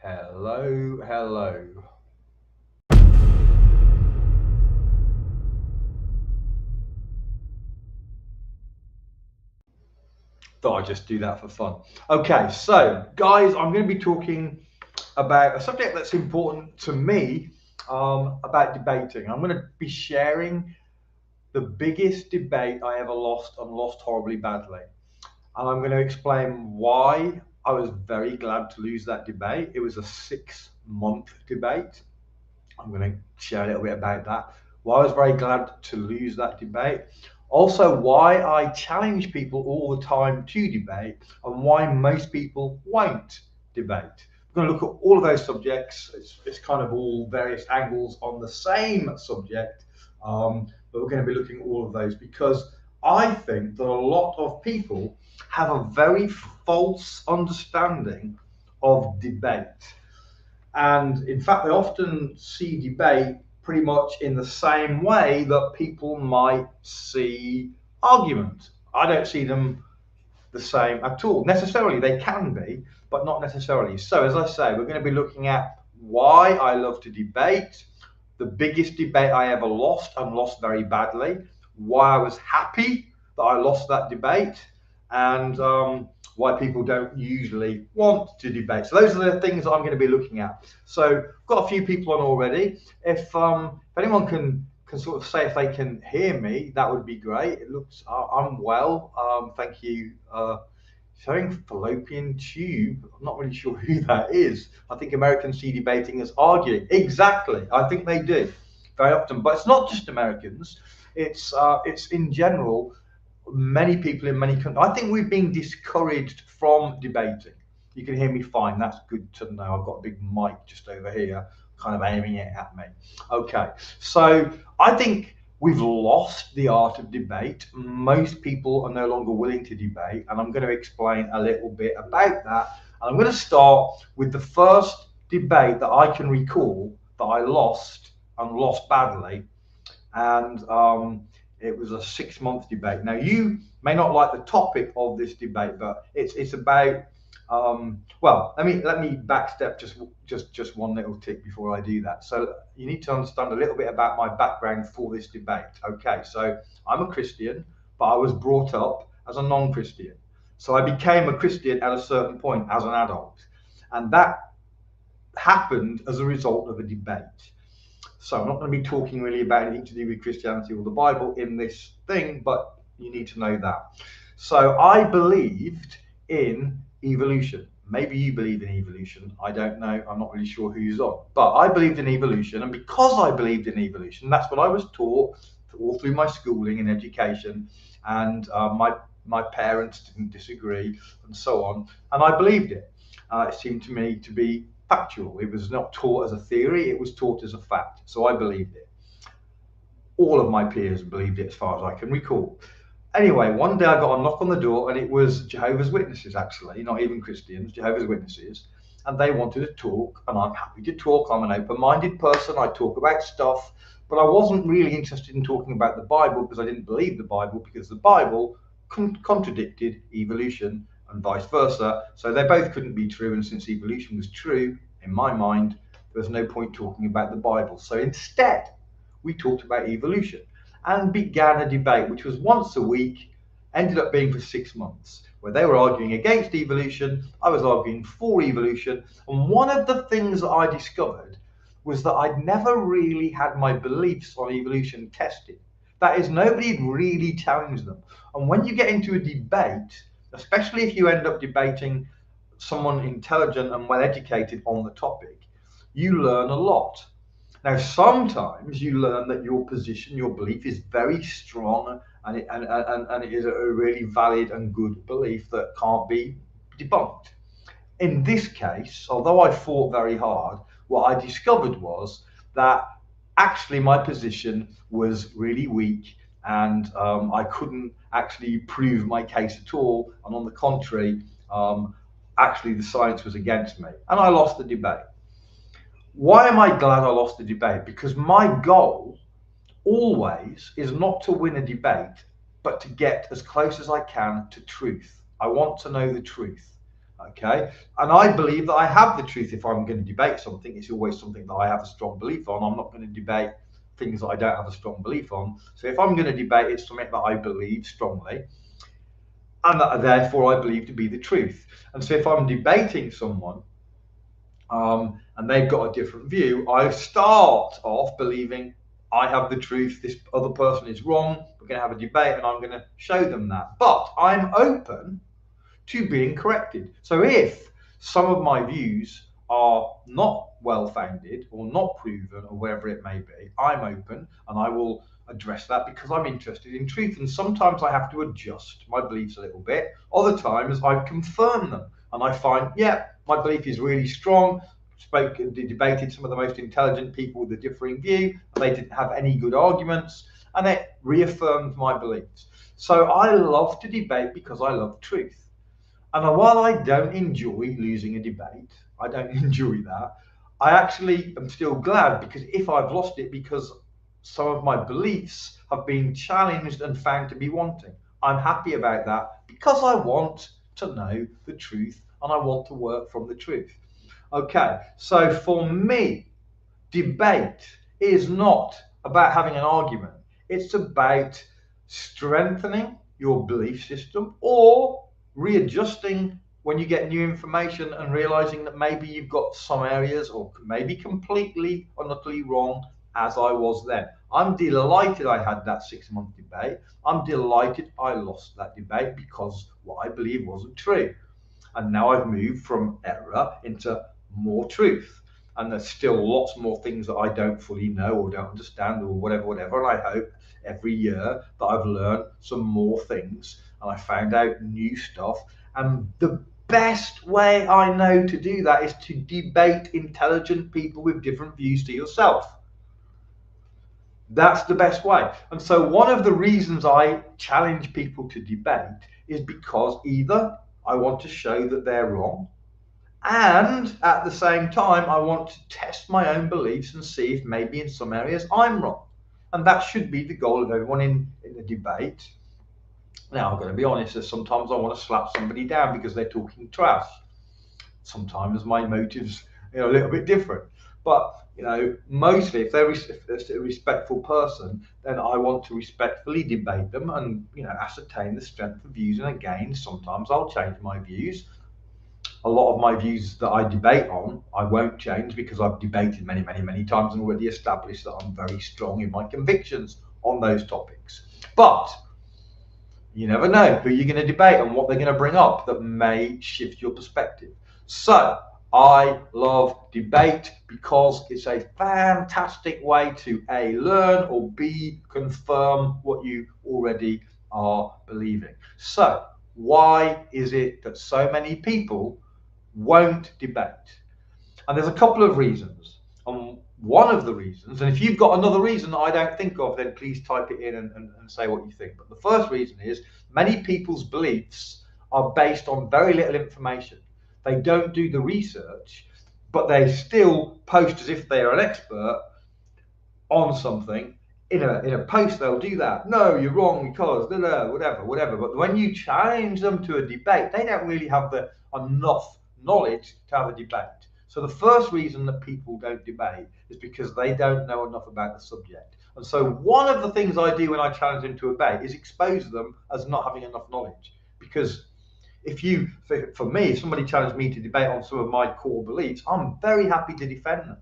Hello, hello. Thought I'd just do that for fun. Okay, so guys, I'm going to be talking about a subject that's important to me about debating. I'm going to be sharing the biggest debate I ever lost and lost horribly badly. And I'm going to explain why I was very glad to lose that debate. It was a 6-month debate. I'm going to share a little bit about that. Why I was very glad to lose that debate. Also, why I challenge people all the time to debate and why most people won't debate. We're going to look at all of those subjects. It's kind of all various angles on the same subject, but we're going to be looking at all of those because I think that a lot of people have a very false understanding of debate. And in fact, they often see debate pretty much in the same way that people might see argument. I don't see them the same at all. Necessarily, they can be, but not necessarily. So, as I say, we're going to be looking at why I love to debate, the biggest debate I ever lost and lost very badly, why I was happy that I lost that debate, and why people don't usually want to debate. So those are the things I'm going to be looking at. So I've got a few people on already. If anyone can sort of say if they can hear me, that would be great. It looks I'm well. Thank you. Showing fallopian tube. I'm not really sure who that is. I think Americans see debating as arguing. Exactly. I think they do very often, but it's not just Americans. It's in general. Many people in many countries. I think we've been discouraged from debating. You can hear me fine. That's good to know. I've got a big mic just over here, kind of aiming it at me. Okay, so I think we've lost the art of debate. Most people are no longer willing to debate, and I'm going to explain a little bit about that. And I'm going to start with the first debate that I can recall that I lost and lost badly, and it was a 6-month debate. Now, you may not like the topic of this debate, but it's about. Well, let me backstep just one little tick before I do that. So you need to understand a little bit about my background for this debate. Okay, so I'm a Christian, but I was brought up as a non-Christian. So I became a Christian at a certain point as an adult, and that happened as a result of a debate. So I'm not going to be talking really about anything to do with Christianity or the Bible in this thing, but you need to know that. So I believed in evolution. Maybe you believe in evolution. I don't know. I'm not really sure who's on. But I believed in evolution. And because I believed in evolution, that's what I was taught all through my schooling and education. And my parents didn't disagree and so on. And I believed it. It seemed to me to be factual. It was not taught as a theory, it was taught as a fact. So I believed it. All of my peers believed it as far as I can recall. Anyway, one day I got a knock on the door and it was Jehovah's Witnesses, actually, not even Christians, Jehovah's Witnesses. And they wanted to talk, and I'm happy to talk. I'm an open minded person. I talk about stuff, but I wasn't really interested in talking about the Bible because I didn't believe the Bible, because the Bible contradicted evolution and vice versa. So they both couldn't be true. And since evolution was true, in my mind, there was no point talking about the Bible. So instead, we talked about evolution and began a debate, which was once a week, ended up being for 6 months, where they were arguing against evolution, I was arguing for evolution. And one of the things that I discovered was that I'd never really had my beliefs on evolution tested. That is, nobody had really challenged them. And when you get into a debate, especially if you end up debating someone intelligent and well educated on the topic, you learn a lot. Now, sometimes you learn that your position, your belief is very strong, and it is a really valid and good belief that can't be debunked. In this case, although I fought very hard, what I discovered was that actually my position was really weak, and I couldn't actually prove my case at all. And on the contrary, actually the science was against me, and I lost the debate. Why am I glad I lost the debate? Because my goal always is not to win a debate, but to get as close as I can to truth. I want to know the truth. Okay, and I believe that I have the truth. If I'm going to debate something, it's always something that I have a strong belief on. I'm not going to debate things that I don't have a strong belief on. So if I'm going to debate, it's something that I believe strongly and that therefore I believe to be the truth. And so if I'm debating someone and they've got a different view, I start off believing I have the truth, this other person is wrong, we're going to have a debate and I'm going to show them that. But I'm open to being corrected. So if some of my views are not well founded or not proven or whatever it may be, I'm open and I will address that because I'm interested in truth. And sometimes I have to adjust my beliefs a little bit. Other times I confirm them and I find, yeah, my belief is really strong. Debated some of the most intelligent people with a differing view, and they didn't have any good arguments, and it reaffirmed my beliefs. So I love to debate because I love truth. And while I don't enjoy losing a debate, I don't enjoy that, I actually am still glad because if I've lost it because some of my beliefs have been challenged and found to be wanting, I'm happy about that because I want to know the truth and I want to work from the truth. Okay, so for me, debate is not about having an argument. It's about strengthening your belief system or readjusting when you get new information and realizing that maybe you've got some areas or maybe completely or utterly wrong as I was then. I'm delighted I had that 6 month debate. I'm delighted I lost that debate because what I believe wasn't true. And now I've moved from error into more truth. And there's still lots more things that I don't fully know or don't understand or whatever. And I hope every year that I've learned some more things and I found out new stuff. And the best way I know to do that is to debate intelligent people with different views to yourself. That's the best way. And so one of the reasons I challenge people to debate is because either I want to show that they're wrong, and at the same time, I want to test my own beliefs and see if maybe in some areas I'm wrong. And that should be the goal of everyone in a debate. Now, I'm going to be honest, there's sometimes I want to slap somebody down because they're talking trash. Sometimes my motives are a little bit different. But mostly if they're a respectful person, then I want to respectfully debate them and ascertain the strength of views. And again, sometimes I'll change my views. A lot of my views that I debate on, I won't change because I've debated many, many, many times and already established that I'm very strong in my convictions on those topics. But you never know who you're going to debate and what they're going to bring up that may shift your perspective. So I love debate because it's a fantastic way to A, learn, or B, confirm what you already are believing. So why is it that so many people won't debate? And there's a couple of reasons. And one of the reasons, and if you've got another reason that I don't think of, then please type it in and say what you think. But the first reason is many people's beliefs are based on very little information. They don't do the research, but they still post as if they are an expert on something. In a post, they'll do that. No, you're wrong because whatever. But when you challenge them to a debate, they don't really have enough knowledge to have a debate. So the first reason that people don't debate is because they don't know enough about the subject. And so one of the things I do when I challenge them to a debate is expose them as not having enough knowledge. Because for me, if somebody challenged me to debate on some of my core beliefs, I'm very happy to defend them.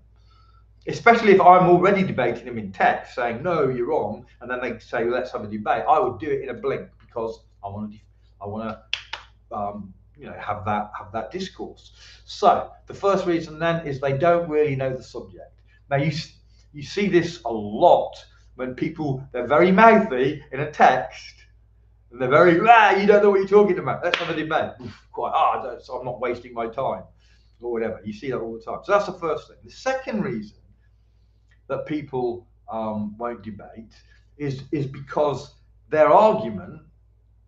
Especially if I'm already debating them in text, saying no, you're wrong, and then they say let's have a debate. I would do it in a blink because I want to have that discourse. So the first reason then is they don't really know the subject. Now you see this a lot when they're very mouthy in a text and they're very you don't know what you're talking about. Let's have a debate. So I'm not wasting my time or whatever. You see that all the time. So that's the first thing. The second reason that people won't debate is because their argument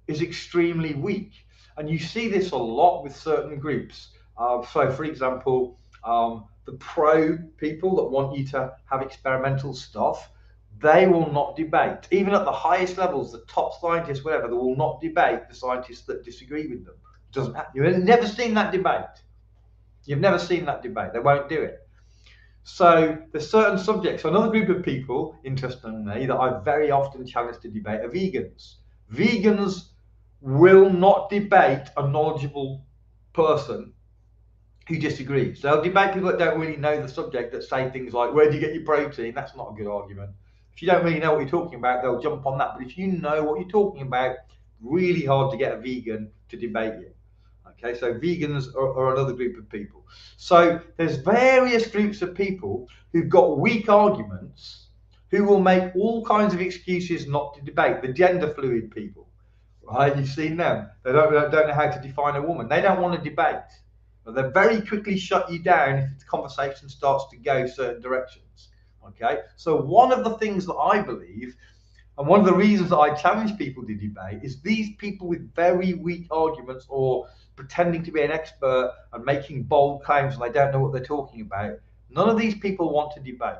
is extremely weak. And you see this a lot with certain groups. So, for example, the pro people that want you to have experimental stuff, they will not debate. Even at the highest levels, the top scientists, whatever, they will not debate the scientists that disagree with them. You've never seen that debate. You've never seen that debate. They won't do it. So there's certain subjects. Another group of people, interestingly, that I very often challenge to debate are vegans. Vegans will not debate a knowledgeable person who disagrees. They'll debate people that don't really know the subject, that say things like, where do you get your protein? That's not a good argument. If you don't really know what you're talking about, they'll jump on that. But if you know what you're talking about, really hard to get a vegan to debate you. Okay, so vegans are another group of people. So there's various groups of people who've got weak arguments, who will make all kinds of excuses not to debate. The gender fluid people, right? You've seen them. They don't know how to define a woman. They don't want to debate. But they very quickly shut you down if the conversation starts to go certain directions. Okay, so one of the things that I believe, and one of the reasons that I challenge people to debate, is these people with very weak arguments or pretending to be an expert and making bold claims and they don't know what they're talking about. None of these people want to debate.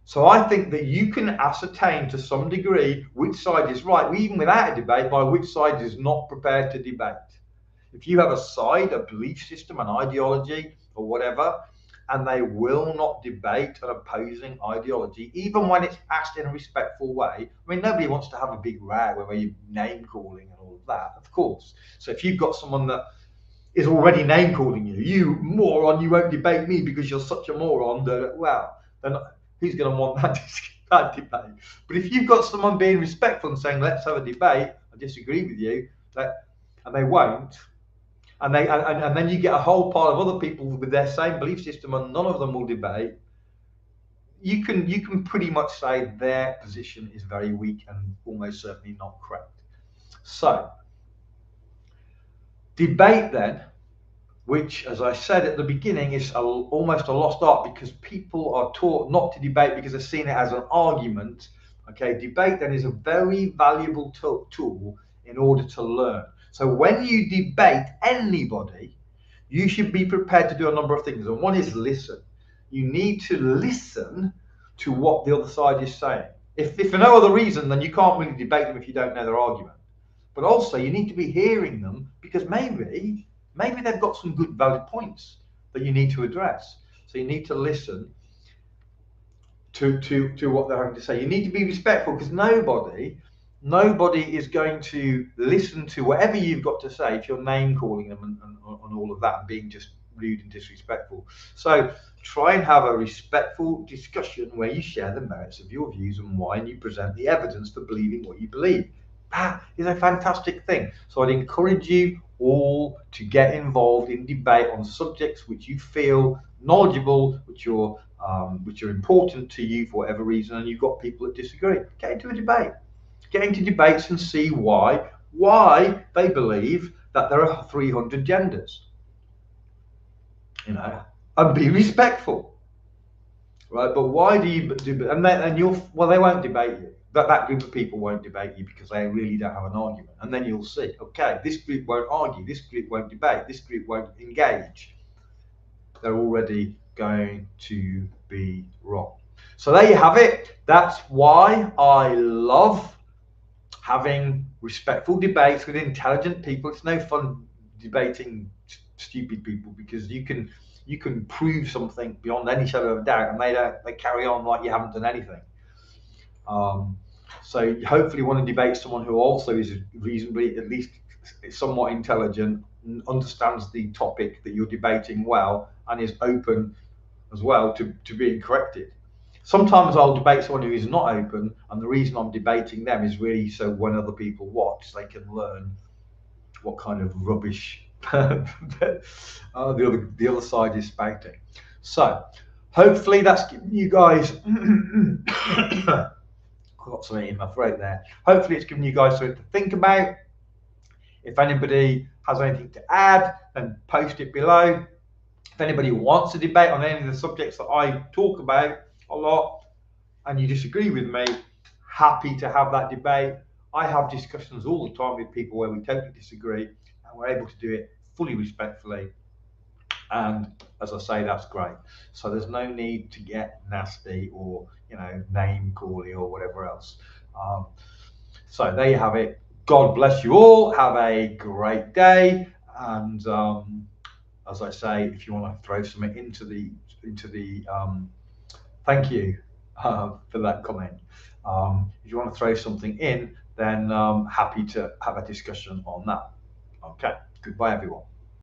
So I think that you can ascertain to some degree which side is right, even without a debate, by which side is not prepared to debate. If you have a side, a belief system, an ideology, or whatever, and they will not debate an opposing ideology, even when it's asked in a respectful way. I mean, nobody wants to have a big row where you're name calling and all of that, of course. So if you've got someone that is already name calling you, you moron, you won't debate me because you're such a moron, well, then who's going to want that debate? But if you've got someone being respectful and saying, let's have a debate, I disagree with you, and they won't, and then you get a whole pile of other people with their same belief system and none of them will debate, you can pretty much say their position is very weak and almost certainly not correct. So debate then, which, as I said at the beginning, is almost a lost art because people are taught not to debate because they've seen it as an argument. Okay, debate then is a very valuable tool in order to learn. So when you debate anybody, you should be prepared to do a number of things. And one is listen. You need to listen to what the other side is saying. If for no other reason, then you can't really debate them if you don't know their argument. But also you need to be hearing them because maybe they've got some good valid points that you need to address. So you need to listen to what they're having to say. You need to be respectful because nobody is going to listen to whatever you've got to say if you're name calling them and all of that and being just rude and disrespectful. So try and have a respectful discussion where you share the merits of your views and why, and you present the evidence for believing what you believe. That is a fantastic thing. So I'd encourage you all to get involved in debate on subjects which you feel knowledgeable, which are important to you for whatever reason, and you've got people that disagree. Get into a debate. Get into debates and see why they believe that there are 300 genders. And be respectful, right? But why do you do? And they won't debate you. That group of people won't debate you because they really don't have an argument. And then you'll see, okay, this group won't argue, this group won't debate, this group won't engage. They're already going to be wrong. So there you have it. That's why I love having respectful debates with intelligent people. It's no fun debating stupid people because you can prove something beyond any shadow of a doubt, and they carry on like you haven't done anything. So hopefully you want to debate someone who also is reasonably, at least somewhat intelligent, understands the topic that you're debating well, and is open as well to being corrected. Sometimes I'll debate someone who is not open, and the reason I'm debating them is really so when other people watch, they can learn what kind of rubbish the other side is spouting. So hopefully that's given you guys got something in my throat there. Hopefully it's given you guys something to think about. If anybody has anything to add, then post it below. If anybody wants to debate on any of the subjects that I talk about a lot and you disagree with me, happy to have that debate. I have discussions all the time with people where we totally disagree and we're able to do it fully respectfully. And as I say, that's great. So there's no need to get nasty or name calling or whatever else. So there you have it. God bless you all. Have a great day. And as I say, if you want to throw something into the thank you for that comment. If you want to throw something in, then happy to have a discussion on that. Okay, goodbye everyone.